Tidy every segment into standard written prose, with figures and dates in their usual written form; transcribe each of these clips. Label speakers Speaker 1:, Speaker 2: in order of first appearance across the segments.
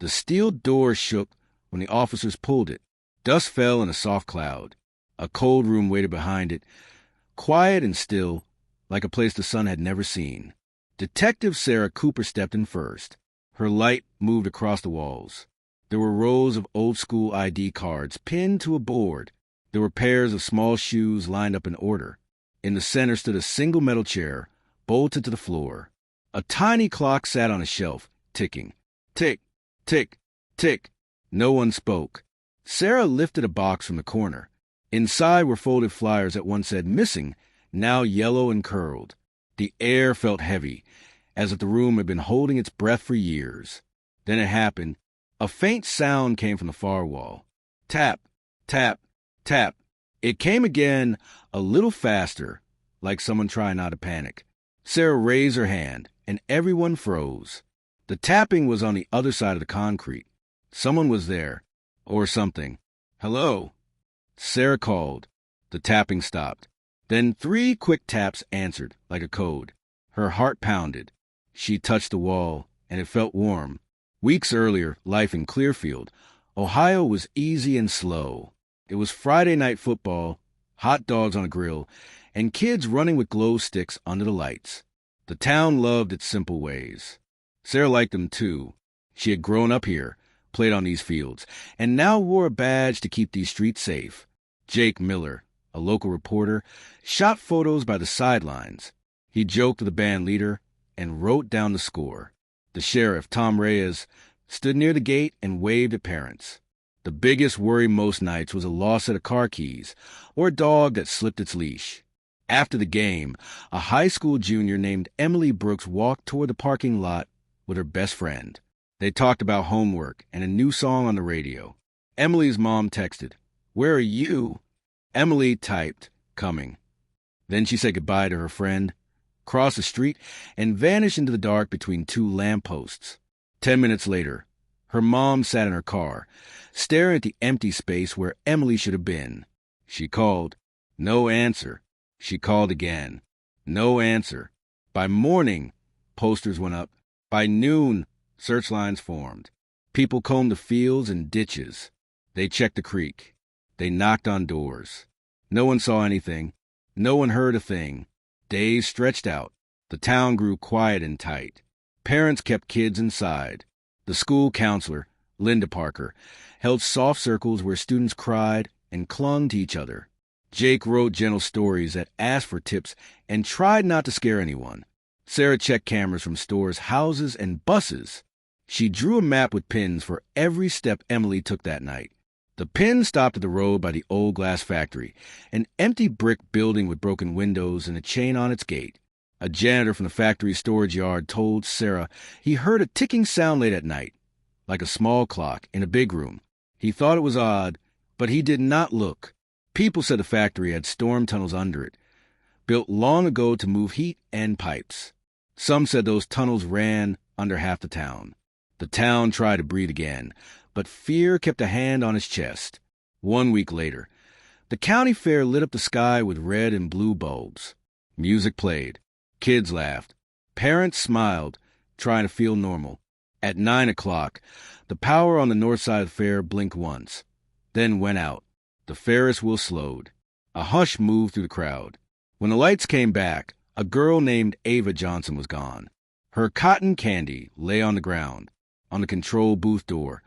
Speaker 1: The steel door shook when the officers pulled it. Dust fell in a soft cloud. A cold room waited behind it, quiet and still, like a place the sun had never seen. Detective Sarah Cooper stepped in first. Her light moved across the walls. There were rows of old-school ID cards pinned to a board. There were pairs of small shoes lined up in order. In the center stood a single metal chair, bolted to the floor. A tiny clock sat on a shelf, ticking. Tick, tick, tick. No one spoke. Sarah lifted a box from the corner. Inside were folded flyers that one said missing, now yellow and curled. The air felt heavy, as if the room had been holding its breath for years. Then it happened. A faint sound came from the far wall. Tap, tap, tap. It came again, a little faster, like someone trying not to panic. Sarah raised her hand, and everyone froze. The tapping was on the other side of the concrete. Someone was there, or something. Hello? Sarah called. The tapping stopped. Then 3 quick taps answered, like a code. Her heart pounded. She touched the wall, and it felt warm. Weeks earlier, life in Clearfield, Ohio, was easy and slow. It was Friday night football, hot dogs on a grill, and kids running with glow sticks under the lights. The town loved its simple ways. Sarah liked them too. She had grown up here, played on these fields, and now wore a badge to keep these streets safe. Jake Miller, a local reporter, shot photos by the sidelines. He joked with the band leader and wrote down the score. The sheriff, Tom Reyes, stood near the gate and waved at parents. The biggest worry most nights was a lost set of car keys or a dog that slipped its leash. After the game, a high school junior named Emily Brooks walked toward the parking lot with her best friend. They talked about homework and a new song on the radio. Emily's mom texted, "Where are you?" Emily typed, "Coming." Then she said goodbye to her friend, crossed the street, and vanished into the dark between 2 lampposts. 10 minutes later, her mom sat in her car, staring at the empty space where Emily should have been. She called. No answer. She called again. No answer. By morning, posters went up. By noon, search lines formed. People combed the fields and ditches. They checked the creek. They knocked on doors. No one saw anything. No one heard a thing. Days stretched out. The town grew quiet and tight. Parents kept kids inside. The school counselor, Linda Parker, held soft circles where students cried and clung to each other. Jake wrote gentle stories that asked for tips and tried not to scare anyone. Sarah checked cameras from stores, houses, and buses. She drew a map with pins for every step Emily took that night. The pin stopped at the road by the old glass factory, an empty brick building with broken windows and a chain on its gate. A janitor from the factory storage yard told Sarah he heard a ticking sound late at night, like a small clock in a big room. He thought it was odd, but he did not look. People said the factory had storm tunnels under it, built long ago to move heat and pipes. Some said those tunnels ran under half the town. The town tried to breathe again, but fear kept a hand on his chest. 1 week later, the county fair lit up the sky with red and blue bulbs. Music played. Kids laughed. Parents smiled, trying to feel normal. At 9 o'clock, the power on the north side of the fair blinked once, then went out. The Ferris wheel slowed. A hush moved through the crowd. When the lights came back, a girl named Ava Johnson was gone. Her cotton candy lay on the ground. On the control booth door,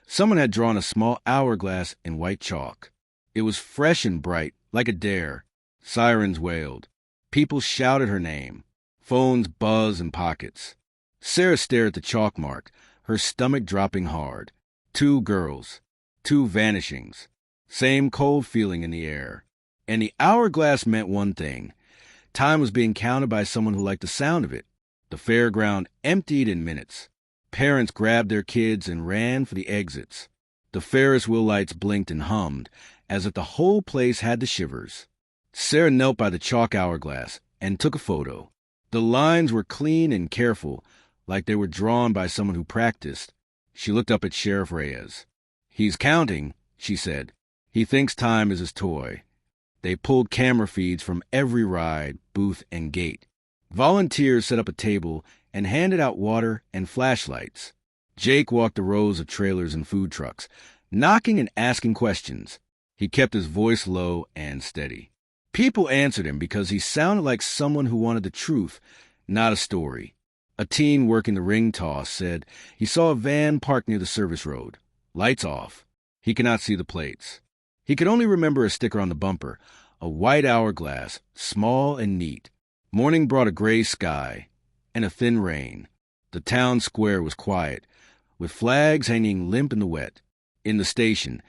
Speaker 1: someone had drawn a small hourglass in white chalk. It was fresh and bright, like a dare. Sirens wailed. People shouted her name. Phones buzzed in pockets. Sarah stared at the chalk mark, her stomach dropping hard. 2 girls. 2 vanishings. Same cold feeling in the air. And the hourglass meant one thing. Time was being counted by someone who liked the sound of it. The fairground emptied in minutes. Parents grabbed their kids and ran for the exits. The Ferris wheel lights blinked and hummed, as if the whole place had the shivers. Sarah knelt by the chalk hourglass and took a photo. The lines were clean and careful, like they were drawn by someone who practiced. She looked up at Sheriff Reyes. "He's counting," she said. "He thinks time is his toy." They pulled camera feeds from every ride, booth, and gate. Volunteers set up a table and handed out water and flashlights. Jake walked the rows of trailers and food trucks, knocking and asking questions. He kept his voice low and steady. People answered him because he sounded like someone who wanted the truth, not a story. A teen working the ring toss said he saw a van parked near the service road. Lights off. He could not see the plates. He could only remember a sticker on the bumper, a white hourglass, small and neat. Morning brought a gray sky and a thin rain. The town square was quiet, with flags hanging limp in the wet. In the station,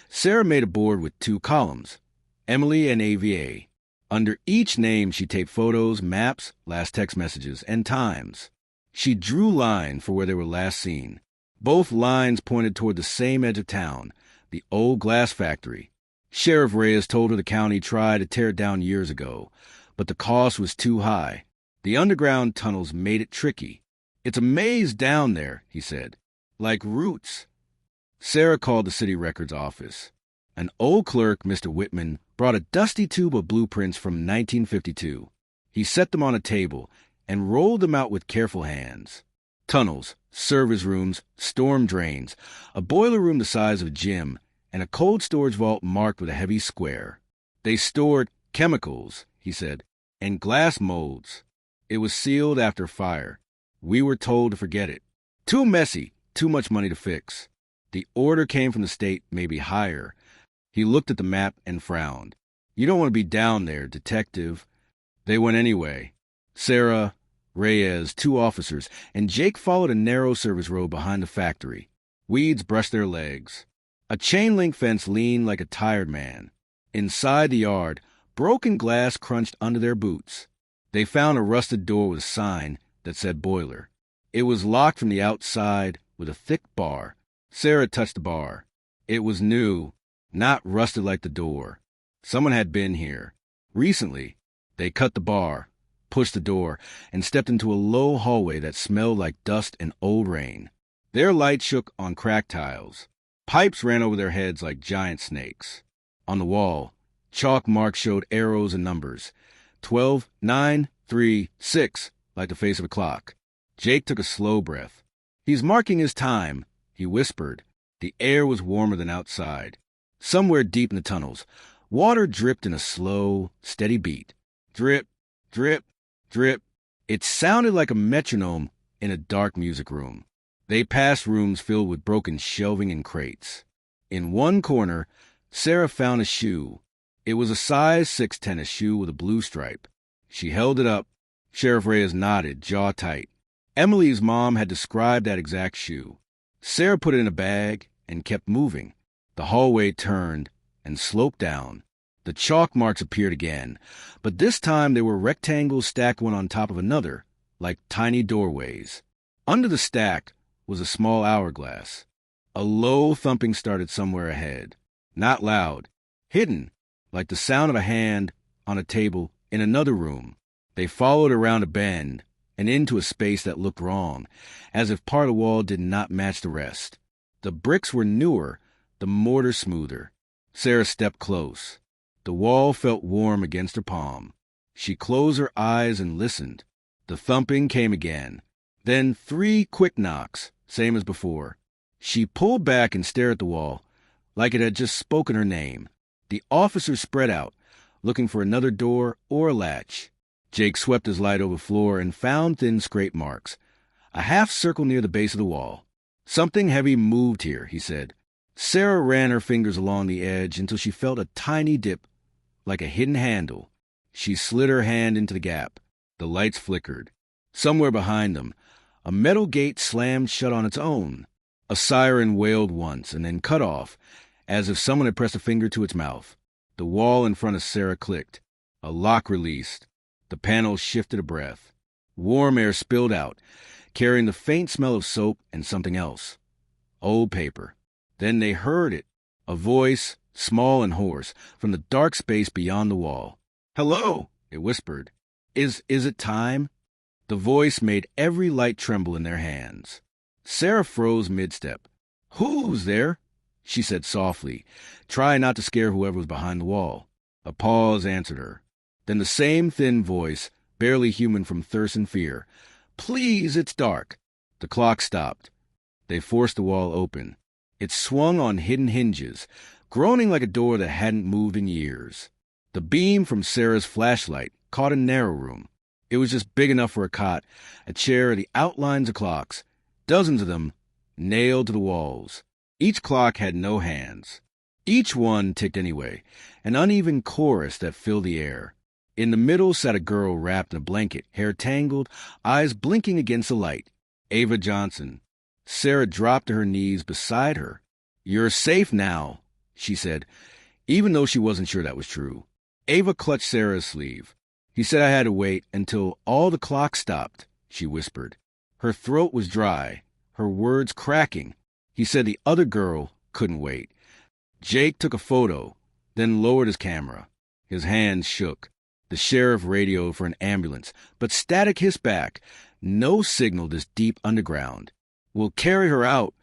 Speaker 1: Sarah made a board with 2 columns, Emily and AVA. Under each name, she taped photos, maps, last text messages, and times. She drew lines for where they were last seen. Both lines pointed toward the same edge of town, the old glass factory. Sheriff Reyes told her the county tried to tear it down years ago, but the cost was too high. The underground tunnels made it tricky. "It's a maze down there," he said, "like roots." Sarah called the city records office. An old clerk, Mr. Whitman, brought a dusty tube of blueprints from 1952. He set them on a table and rolled them out with careful hands. Tunnels, service rooms, storm drains, a boiler room the size of a gym, and a cold storage vault marked with a heavy square. They stored chemicals, he said, and glass molds. It was sealed after fire. We were told to forget it. Too messy, too much money to fix. The order came from the state, maybe higher. He looked at the map and frowned. "You don't want to be down there, detective." They went anyway. Sarah, Reyes, 2 officers, and Jake followed a narrow service road behind the factory. Weeds brushed their legs. A chain-link fence leaned like a tired man. Inside the yard, broken glass crunched under their boots. They found a rusted door with a sign that said boiler. It was locked from the outside with a thick bar. Sarah touched the bar. It was new, not rusted like the door. Someone had been here. Recently, they cut the bar, pushed the door, and stepped into a low hallway that smelled like dust and old rain. Their light shook on cracked tiles. Pipes ran over their heads like giant snakes. On the wall, chalk marks showed arrows and numbers. 12, 9, 3, 6, like the face of a clock. Jake took a slow breath. "He's marking his time," he whispered. The air was warmer than outside. Somewhere deep in the tunnels, water dripped in a slow, steady beat. Drip, drip, drip. It sounded like a metronome in a dark music room. They passed rooms filled with broken shelving and crates. In one corner, Sarah found a shoe. It was a size 6 tennis shoe with a blue stripe. She held it up. Sheriff Reyes nodded, jaw tight. Emily's mom had described that exact shoe. Sarah put it in a bag and kept moving. The hallway turned and sloped down. The chalk marks appeared again, but this time they were rectangles stacked one on top of another, like tiny doorways. Under the stack was a small hourglass. A low thumping started somewhere ahead. Not loud. Hidden, like the sound of a hand on a table in another room. They followed around a bend and into a space that looked wrong, as if part of the wall did not match the rest. The bricks were newer, the mortar smoother. Sarah stepped close. The wall felt warm against her palm. She closed her eyes and listened. The thumping came again. Then 3 quick knocks, same as before. She pulled back and stared at the wall, like it had just spoken her name. The officers spread out, looking for another door or a latch. Jake swept his light over the floor and found thin scrape marks. A half circle near the base of the wall. "Something heavy moved here," he said. Sarah ran her fingers along the edge until she felt a tiny dip, like a hidden handle. She slid her hand into the gap. The lights flickered. Somewhere behind them, a metal gate slammed shut on its own. A siren wailed once and then cut off, as if someone had pressed a finger to its mouth. The wall in front of Sarah clicked. A lock released. The panel shifted a breath. Warm air spilled out, carrying the faint smell of soap and something else. Old paper. Then they heard it. A voice, small and hoarse, from the dark space beyond the wall. "Hello," it whispered. Is it time?" The voice made every light tremble in their hands. Sarah froze mid-step. "Who's there?" she said softly, trying not to scare whoever was behind the wall. A pause answered her. Then the same thin voice, barely human from thirst and fear. "Please, it's dark." The clock stopped. They forced the wall open. It swung on hidden hinges, groaning like a door that hadn't moved in years. The beam from Sarah's flashlight caught a narrow room. It was just big enough for a cot, a chair, the outlines of clocks, dozens of them nailed to the walls. Each clock had no hands. Each one ticked anyway, an uneven chorus that filled the air. In the middle sat a girl wrapped in a blanket, hair tangled, eyes blinking against the light. Ava Johnson. Sarah dropped to her knees beside her. "You're safe now," she said, even though she wasn't sure that was true. Ava clutched Sarah's sleeve. "He said I had to wait until all the clocks stopped," she whispered. Her throat was dry, her words cracking. He said the other girl couldn't wait. Jake took a photo, then lowered his camera. His hands shook. The sheriff radioed for an ambulance, but static hissed back. No signal this deep underground. "We'll carry her out,"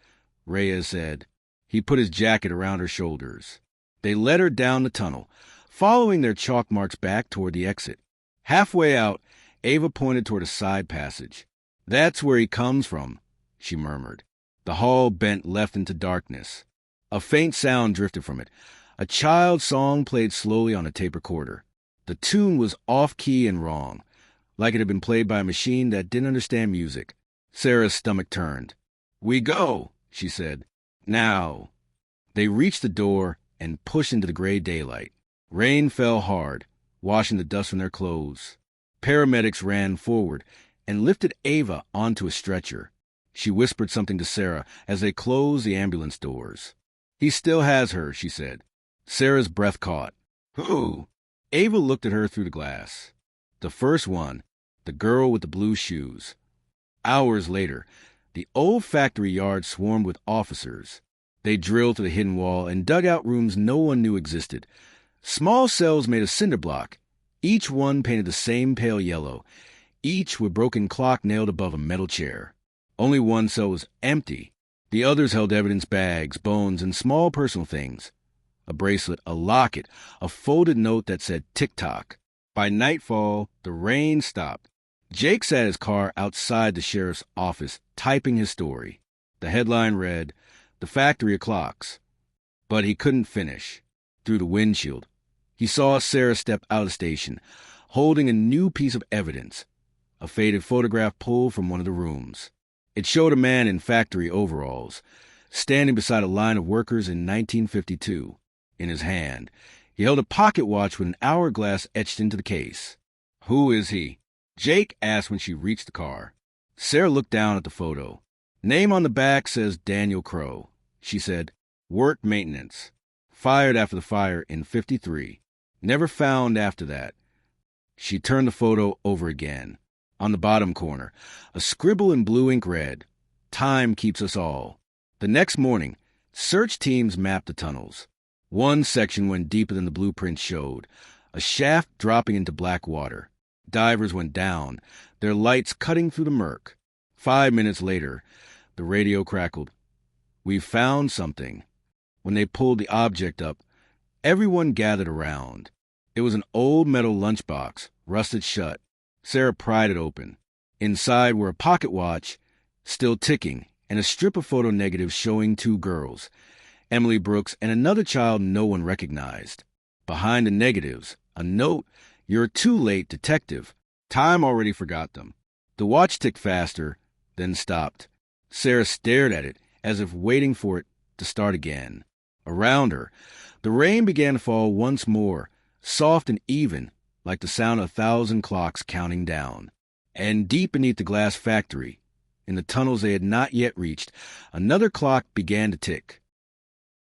Speaker 1: Reyes said. He put his jacket around her shoulders. They led her down the tunnel, following their chalk marks back toward the exit. Halfway out, Ava pointed toward a side passage. "That's where he comes from," she murmured. The hall bent left into darkness. A faint sound drifted from it. A child's song played slowly on a tape recorder. The tune was off-key and wrong, like it had been played by a machine that didn't understand music. Sarah's stomach turned. "We go," she said. "Now." They reached the door and pushed into the gray daylight. Rain fell hard, washing the dust from their clothes. Paramedics ran forward and lifted Ava onto a stretcher. She whispered something to Sarah as they closed the ambulance doors. "He still has her," she said. Sarah's breath caught. "Who?" Ava looked at her through the glass. The first one, the girl with the blue shoes. Hours later, the old factory yard swarmed with officers. They drilled to the hidden wall and dug out rooms no one knew existed. Small cells made of cinder block, each one painted the same pale yellow, each with broken clock nailed above a metal chair. Only one cell was empty. The others held evidence bags, bones, and small personal things. A bracelet, a locket, a folded note that said tick-tock. By nightfall, the rain stopped. Jake sat his car outside the sheriff's office, typing his story. The headline read, "The Factory of Clocks." But he couldn't finish. Through the windshield, he saw Sarah step out of the station, holding a new piece of evidence, a faded photograph pulled from one of the rooms. It showed a man in factory overalls, standing beside a line of workers in 1952. In his hand, he held a pocket watch with an hourglass etched into the case. "Who is he?" Jake asked when she reached the car. Sarah looked down at the photo. "Name on the back says Daniel Crow," she said. "Work maintenance. Fired after the fire in 53. Never found after that." She turned the photo over again. On the bottom corner, a scribble in blue ink read, "Time keeps us all." The next morning, search teams mapped the tunnels. One section went deeper than the blueprint showed, a shaft dropping into black water. Divers went down, their lights cutting through the murk. 5 minutes later, the radio crackled. "We've found something." When they pulled the object up, everyone gathered around. It was an old metal lunchbox, rusted shut. Sarah pried it open. Inside were a pocket watch, still ticking, and a strip of photo negatives showing two girls, Emily Brooks and another child no one recognized. Behind the negatives, a note, "You're too late, detective. Time already forgot them." The watch ticked faster, then stopped. Sarah stared at it, as if waiting for it to start again. Around her, the rain began to fall once more, soft and even, like the sound of 1,000 clocks counting down. And deep beneath the glass factory, in the tunnels they had not yet reached, another clock began to tick.